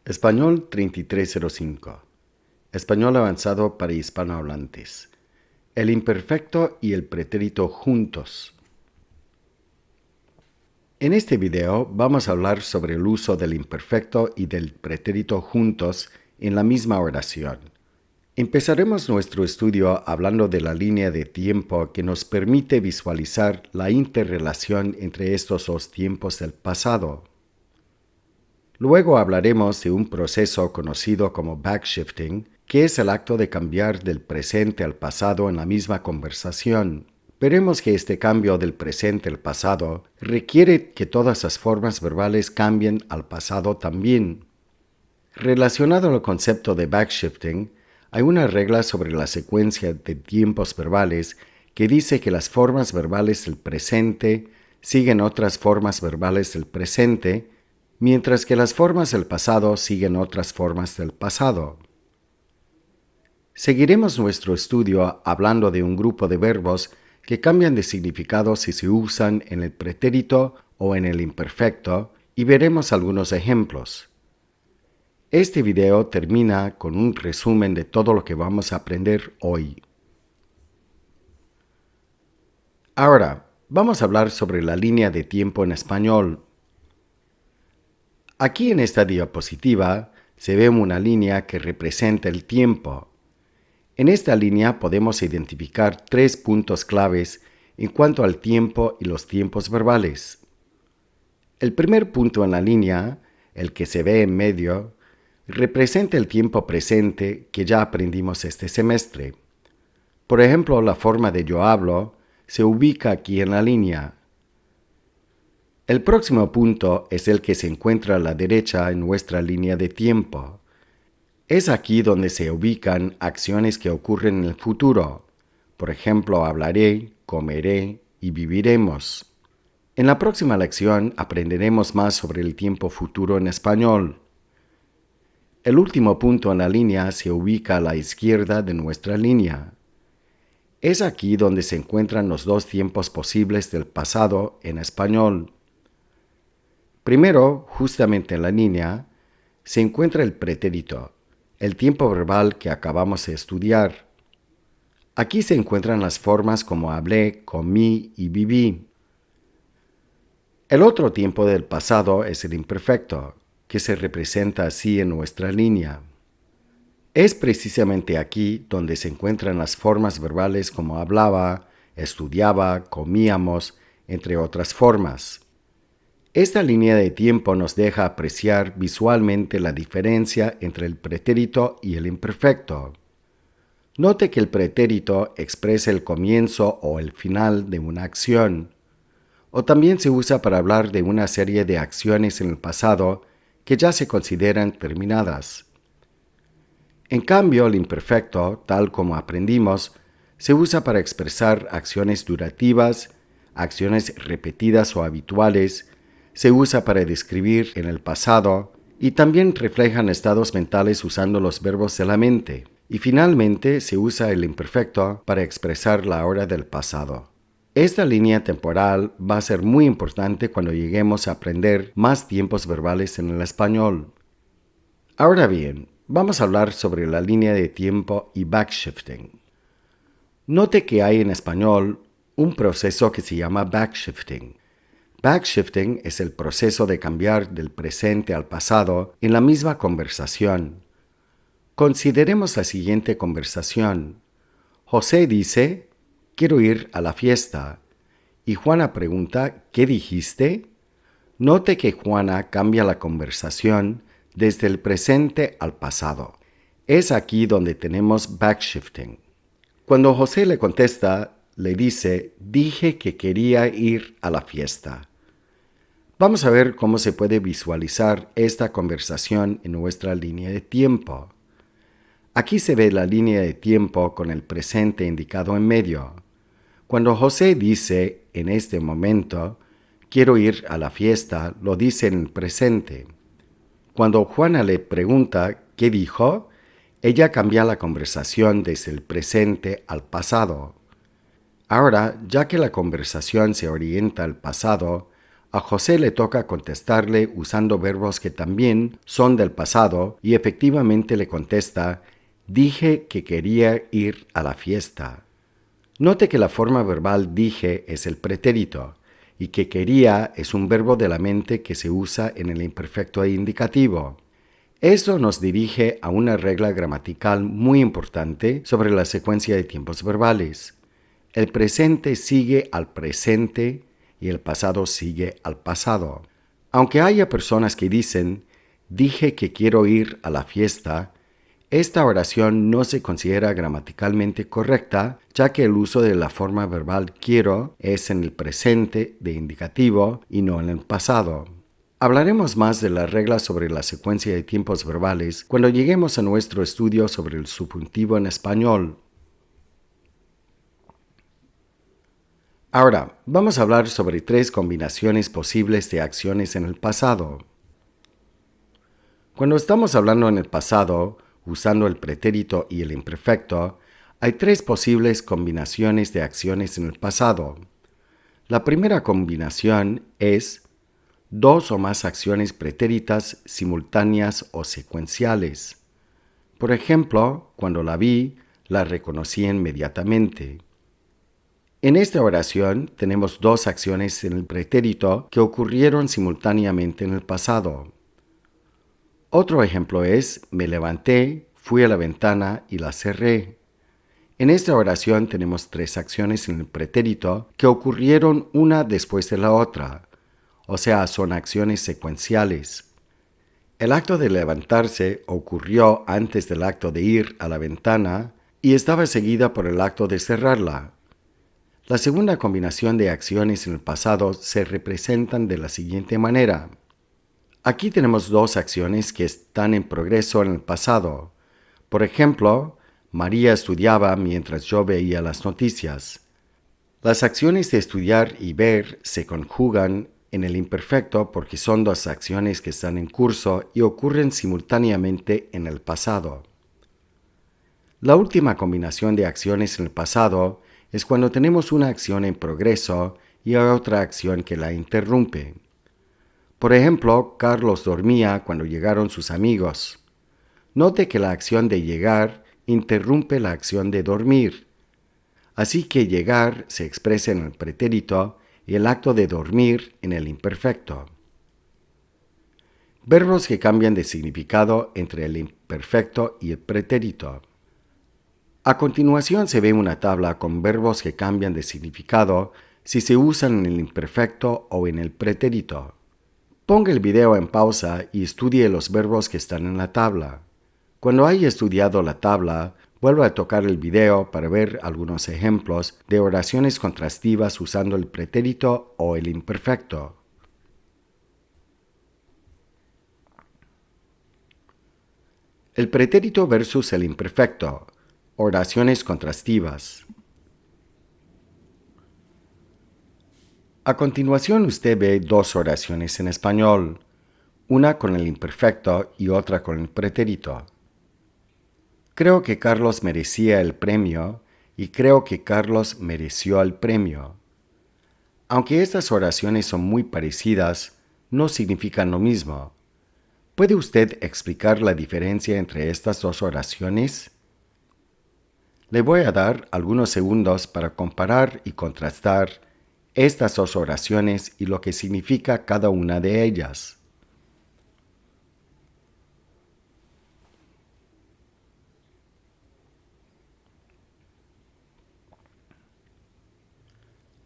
Español 3305. Español avanzado para hispanohablantes. El imperfecto y el pretérito juntos. En este video vamos a hablar sobre el uso del imperfecto y del pretérito juntos en la misma oración. Empezaremos nuestro estudio hablando de la línea de tiempo que nos permite visualizar la interrelación entre estos dos tiempos del pasado. Luego hablaremos de un proceso conocido como backshifting, que es el acto de cambiar del presente al pasado en la misma conversación. Veremos que este cambio del presente al pasado requiere que todas las formas verbales cambien al pasado también. Relacionado al concepto de backshifting, hay una regla sobre la secuencia de tiempos verbales que dice que las formas verbales del presente siguen otras formas verbales del presente, mientras que las formas del pasado siguen otras formas del pasado. Seguiremos nuestro estudio hablando de un grupo de verbos que cambian de significado si se usan en el pretérito o en el imperfecto, y veremos algunos ejemplos. Este video termina con un resumen de todo lo que vamos a aprender hoy. Ahora, vamos a hablar sobre la línea de tiempo en español. Aquí en esta diapositiva se ve una línea que representa el tiempo. En esta línea podemos identificar 3 puntos claves en cuanto al tiempo y los tiempos verbales. El primer punto en la línea, el que se ve en medio, representa el tiempo presente que ya aprendimos este semestre. Por ejemplo, la forma de yo hablo se ubica aquí en la línea. El próximo punto es el que se encuentra a la derecha en nuestra línea de tiempo. Es aquí donde se ubican acciones que ocurren en el futuro. Por ejemplo, hablaré, comeré y viviremos. En la próxima lección aprenderemos más sobre el tiempo futuro en español. El último punto en la línea se ubica a la izquierda de nuestra línea. Es aquí donde se encuentran los dos tiempos posibles del pasado en español. Primero, justamente en la línea, se encuentra el pretérito, el tiempo verbal que acabamos de estudiar. Aquí se encuentran las formas como hablé, comí y viví. El otro tiempo del pasado es el imperfecto, que se representa así en nuestra línea. Es precisamente aquí donde se encuentran las formas verbales como hablaba, estudiaba, comíamos, entre otras formas. Esta línea de tiempo nos deja apreciar visualmente la diferencia entre el pretérito y el imperfecto. Note que el pretérito expresa el comienzo o el final de una acción, o también se usa para hablar de una serie de acciones en el pasado que ya se consideran terminadas. En cambio, el imperfecto, tal como aprendimos, se usa para expresar acciones durativas, acciones repetidas o habituales, se usa para describir en el pasado y también reflejan estados mentales usando los verbos de la mente. Y finalmente se usa el imperfecto para expresar la hora del pasado. Esta línea temporal va a ser muy importante cuando lleguemos a aprender más tiempos verbales en el español. Ahora bien, vamos a hablar sobre la línea de tiempo y backshifting. Note que hay en español un proceso que se llama backshifting. Backshifting es el proceso de cambiar del presente al pasado en la misma conversación. Consideremos la siguiente conversación. José dice, quiero ir a la fiesta. Y Juana pregunta, ¿qué dijiste? Note que Juana cambia la conversación desde el presente al pasado. Es aquí donde tenemos backshifting. Cuando José le contesta, le dice, dije que quería ir a la fiesta. Vamos a ver cómo se puede visualizar esta conversación en nuestra línea de tiempo. Aquí se ve la línea de tiempo con el presente indicado en medio. Cuando José dice, en este momento, quiero ir a la fiesta, lo dice en el presente. Cuando Juana le pregunta, ¿qué dijo?, ella cambia la conversación desde el presente al pasado. Ahora, ya que la conversación se orienta al pasado, A José le toca contestarle usando verbos que también son del pasado y efectivamente le contesta: dije que quería ir a la fiesta. Note que la forma verbal dije es el pretérito y que quería es un verbo de la mente que se usa en el imperfecto e indicativo. Esto nos dirige a una regla gramatical muy importante sobre la secuencia de tiempos verbales. El presente sigue al presente y el pasado sigue al pasado. Aunque haya personas que dicen: dije que quiero ir a la fiesta, esta oración no se considera gramaticalmente correcta, ya que el uso de la forma verbal quiero es en el presente de indicativo y no en el pasado. Hablaremos más de las reglas sobre la secuencia de tiempos verbales cuando lleguemos a nuestro estudio sobre el subjuntivo en español. Ahora, vamos a hablar sobre 3 combinaciones posibles de acciones en el pasado. Cuando estamos hablando en el pasado, usando el pretérito y el imperfecto, hay 3 posibles combinaciones de acciones en el pasado. La primera combinación es 2 o más acciones pretéritas simultáneas o secuenciales. Por ejemplo, cuando la vi, la reconocí inmediatamente. En esta oración tenemos 2 acciones en el pretérito que ocurrieron simultáneamente en el pasado. Otro ejemplo es: me levanté, fui a la ventana y la cerré. En esta oración tenemos 3 acciones en el pretérito que ocurrieron una después de la otra, o sea, son acciones secuenciales. El acto de levantarse ocurrió antes del acto de ir a la ventana y estaba seguida por el acto de cerrarla. La segunda combinación de acciones en el pasado se representan de la siguiente manera. Aquí tenemos 2 acciones que están en progreso en el pasado. Por ejemplo, María estudiaba mientras yo veía las noticias. Las acciones de estudiar y ver se conjugan en el imperfecto porque son 2 acciones que están en curso y ocurren simultáneamente en el pasado. La última combinación de acciones en el pasado es cuando tenemos una acción en progreso y otra acción que la interrumpe. Por ejemplo, Carlos dormía cuando llegaron sus amigos. Note que la acción de llegar interrumpe la acción de dormir. Así que llegar se expresa en el pretérito y el acto de dormir en el imperfecto. Verbos que cambian de significado entre el imperfecto y el pretérito. A continuación se ve una tabla con verbos que cambian de significado si se usan en el imperfecto o en el pretérito. Ponga el video en pausa y estudie los verbos que están en la tabla. Cuando haya estudiado la tabla, vuelva a tocar el video para ver algunos ejemplos de oraciones contrastivas usando el pretérito o el imperfecto. El pretérito versus el imperfecto. Oraciones contrastivas. A continuación usted ve 2 oraciones en español, una con el imperfecto y otra con el pretérito. Creo que Carlos merecía el premio y creo que Carlos mereció el premio. Aunque estas oraciones son muy parecidas, no significan lo mismo. ¿Puede usted explicar la diferencia entre estas 2 oraciones? Le voy a dar algunos segundos para comparar y contrastar estas 2 oraciones y lo que significa cada una de ellas.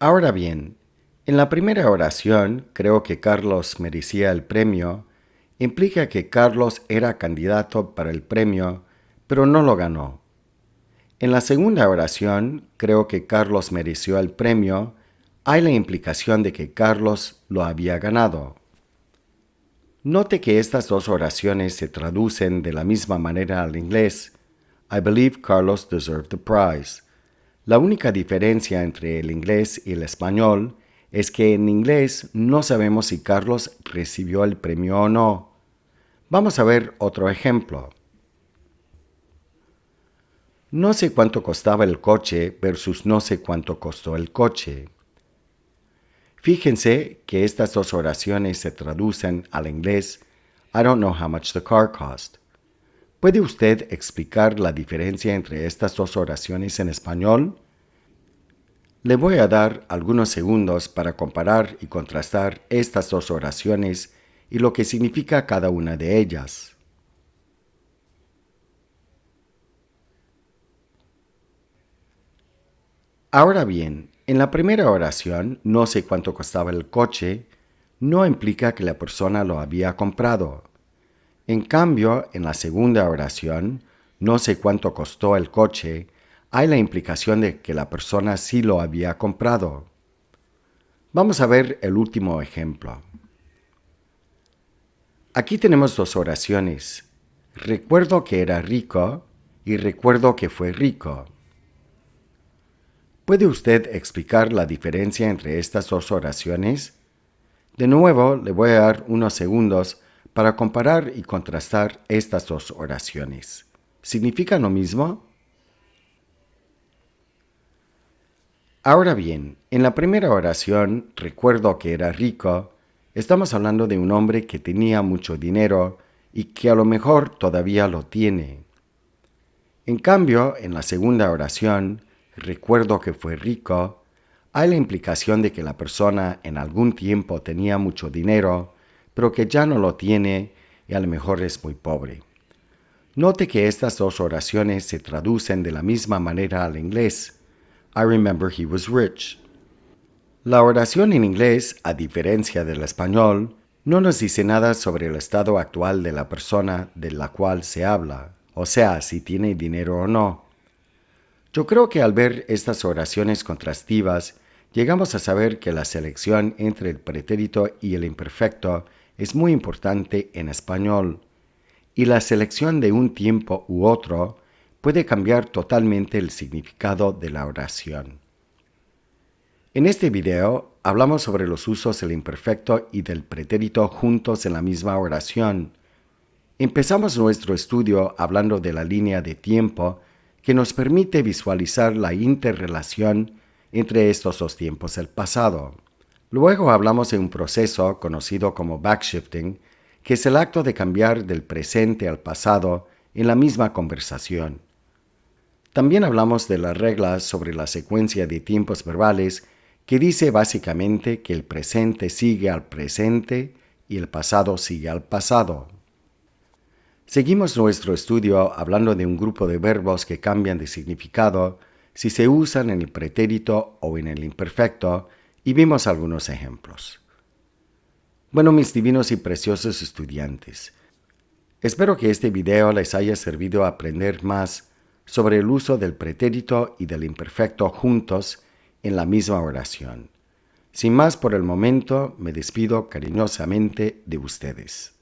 Ahora bien, en la primera oración, creo que Carlos merecía el premio, implica que Carlos era candidato para el premio, pero no lo ganó. En la segunda oración, creo que Carlos mereció el premio, hay la implicación de que Carlos lo había ganado. Note que estas 2 oraciones se traducen de la misma manera al inglés. I believe Carlos deserved the prize. La única diferencia entre el inglés y el español es que en inglés no sabemos si Carlos recibió el premio o no. Vamos a ver otro ejemplo. No sé cuánto costaba el coche versus no sé cuánto costó el coche. Fíjense que estas dos oraciones se traducen al inglés I don't know how much the car cost. ¿Puede usted explicar la diferencia entre estas dos oraciones en español? Le voy a dar algunos segundos para comparar y contrastar estas dos oraciones y lo que significa cada una de ellas. Ahora bien, en la primera oración, no sé cuánto costaba el coche, no implica que la persona lo había comprado. En cambio, en la segunda oración, no sé cuánto costó el coche, hay la implicación de que la persona sí lo había comprado. Vamos a ver el último ejemplo. Aquí tenemos dos oraciones. Recuerdo que era rico y recuerdo que fue rico. ¿Puede usted explicar la diferencia entre estas dos oraciones? De nuevo, le voy a dar unos segundos para comparar y contrastar estas dos oraciones. ¿Significan lo mismo? Ahora bien, en la primera oración, recuerdo que era rico, estamos hablando de un hombre que tenía mucho dinero y que a lo mejor todavía lo tiene. En cambio, en la segunda oración, recuerdo que fue rico, hay la implicación de que la persona en algún tiempo tenía mucho dinero, pero que ya no lo tiene y a lo mejor es muy pobre. Note que estas dos oraciones se traducen de la misma manera al inglés. I remember he was rich. La oración en inglés, a diferencia del español, no nos dice nada sobre el estado actual de la persona de la cual se habla, o sea, si tiene dinero o no. Yo creo que al ver estas oraciones contrastivas, llegamos a saber que la selección entre el pretérito y el imperfecto es muy importante en español, y la selección de un tiempo u otro puede cambiar totalmente el significado de la oración. En este video hablamos sobre los usos del imperfecto y del pretérito juntos en la misma oración. Empezamos nuestro estudio hablando de la línea de tiempo que nos permite visualizar la interrelación entre estos dos tiempos del pasado. Luego hablamos de un proceso conocido como backshifting, que es el acto de cambiar del presente al pasado en la misma conversación. También hablamos de las reglas sobre la secuencia de tiempos verbales que dice básicamente que el presente sigue al presente y el pasado sigue al pasado. Seguimos nuestro estudio hablando de un grupo de verbos que cambian de significado si se usan en el pretérito o en el imperfecto y vimos algunos ejemplos. Bueno, mis divinos y preciosos estudiantes, espero que este video les haya servido a aprender más sobre el uso del pretérito y del imperfecto juntos en la misma oración. Sin más por el momento, me despido cariñosamente de ustedes.